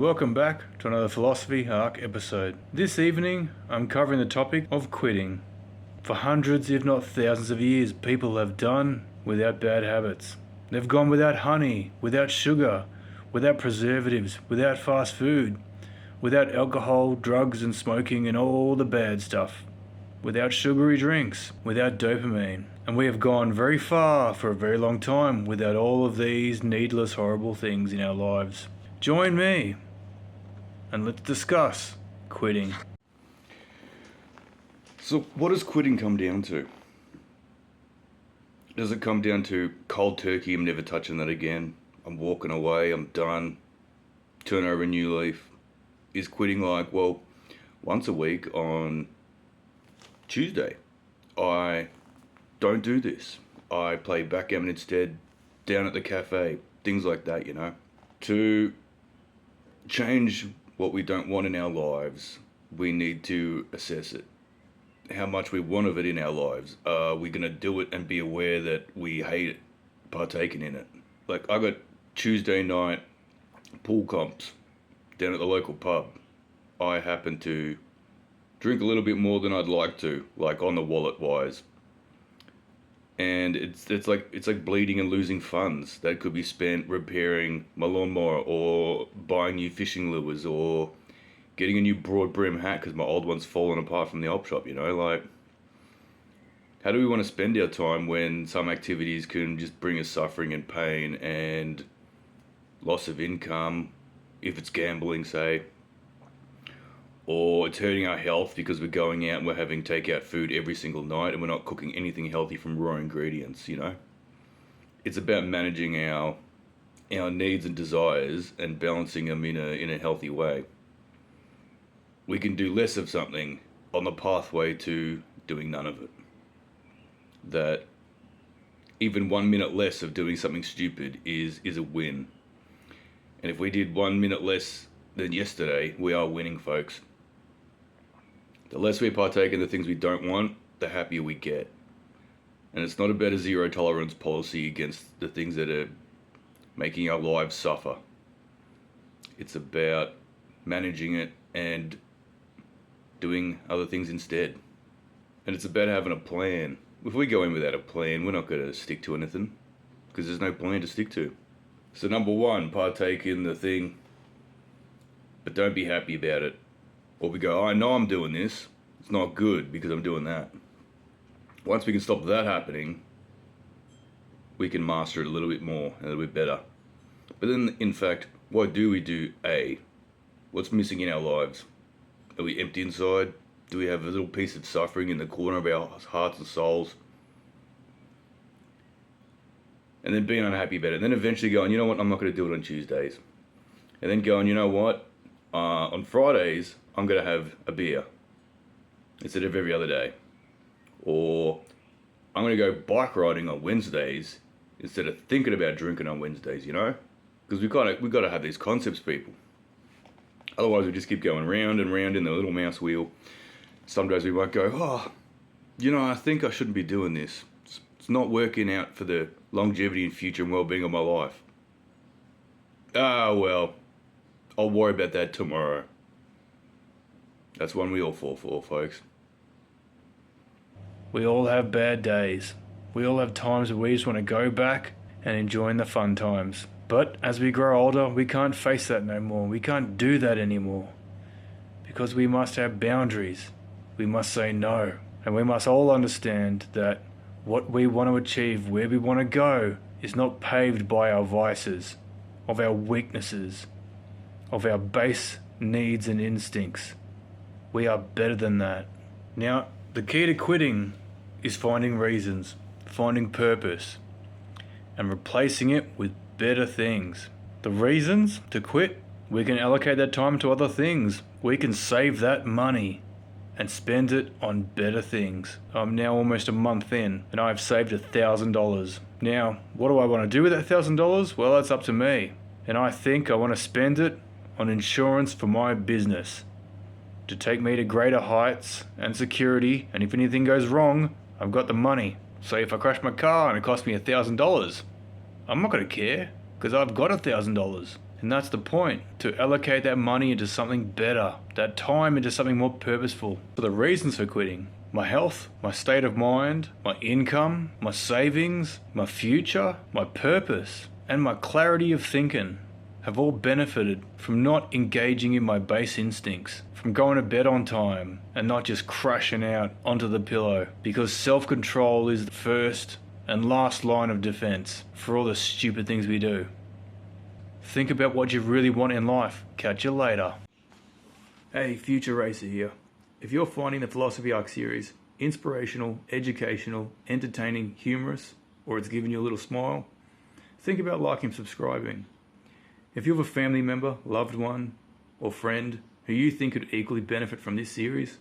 Welcome back to another Phill-osophy Arc episode. This evening, I'm covering the topic of quitting. For hundreds, if not thousands of years, people have done without bad habits. They've gone without honey, without sugar, without preservatives, without fast food, without alcohol, drugs and smoking and all the bad stuff, without sugary drinks, without dopamine. And we have gone very far for a very long time without all of these needless, horrible things in our lives. Join me and let's discuss quitting. So what does quitting come down to? Does it come down to cold turkey, I'm never touching that again, I'm walking away, I'm done, turn over a new leaf? Is quitting like, well, once a week on Tuesday, I don't do this. I play backgammon instead, down at the cafe, things like that, you know? To change what we don't want in our lives, we need to assess it. How much we want of it in our lives. Are we going to do it and be aware that we hate it, partaking in it? Like, I got Tuesday night pool comps down at the local pub. I happen to drink a little bit more than I'd like to, like on the wallet wise. And it's like bleeding and losing funds that could be spent repairing my lawnmower or buying new fishing lures or getting a new broad brim hat because my old one's fallen apart from the op shop, you know? Like, how do we want to spend our time when some activities can just bring us suffering and pain and loss of income, if it's gambling, say, or it's hurting our health because we're going out and we're having takeout food every single night and we're not cooking anything healthy from raw ingredients, you know? It's about managing our needs and desires and balancing them in a healthy way. We can do less of something on the pathway to doing none of it. That even 1 minute less of doing something stupid is a win. And if we did 1 minute less than yesterday, we are winning, folks. The less we partake in the things we don't want, the happier we get. And it's not about a zero tolerance policy against the things that are making our lives suffer. It's about managing it and doing other things instead. And it's about having a plan. If we go in without a plan, we're not going to stick to anything because there's no plan to stick to. So number one, partake in the thing, but don't be happy about it. Or we go, I know I'm doing this, it's not good because I'm doing that. Once we can stop that happening, we can master it a little bit more, a little bit better. But then, in fact, what do we do? What's missing in our lives? Are we empty inside? Do we have a little piece of suffering in the corner of our hearts and souls? And then being unhappy about it. And then eventually going, you know what, I'm not going to do it on Tuesdays. And then going, you know what, on Fridays, I'm going to have a beer instead of every other day. Or I'm going to go bike riding on Wednesdays instead of thinking about drinking on Wednesdays, you know? Because we've got to have these concepts, people. Otherwise, we just keep going round and round in the little mouse wheel. Some days we might go, oh, you know, I think I shouldn't be doing this. It's not working out for the longevity and future and well-being of my life. Well, I'll worry about that tomorrow. That's one we all fall for, folks. We all have bad days. We all have times where we just want to go back and enjoy the fun times. But as we grow older, we can't face that no more. We can't do that anymore. Because we must have boundaries. We must say no. And we must all understand that what we want to achieve, where we want to go, is not paved by our vices, of our weaknesses, of our base needs and instincts. We are better than that. Now, the key to quitting is finding reasons, finding purpose, and replacing it with better things. The reasons to quit, we can allocate that time to other things. We can save that money and spend it on better things. I'm now almost a month in and I've saved $1,000. Now, what do I want to do with that $1,000? Well, that's up to me. And I think I want to spend it on insurance for my business to take me to greater heights and security, and if anything goes wrong, I've got the money. Say if I crash my car and it costs me $1,000, I'm not going to care because I've got $1,000. And that's the point, to allocate that money into something better, that time into something more purposeful. For the reasons for quitting: my health, my state of mind, my income, my savings, my future, my purpose, and my clarity of thinking have all benefited from not engaging in my base instincts, from going to bed on time and not just crashing out onto the pillow, because self-control is the first and last line of defense for all the stupid things we do. Think about what you really want in life. Catch you later. Hey, Future Racer here. If you're finding the Phill-osophy Arc series inspirational, educational, entertaining, humorous, or it's giving you a little smile, think about liking and subscribing. If you have a family member, loved one, or friend who you think could equally benefit from this series,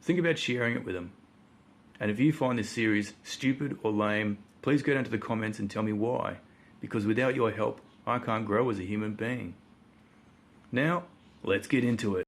think about sharing it with them. And if you find this series stupid or lame, please go down to the comments and tell me why, because without your help, I can't grow as a human being. Now, let's get into it.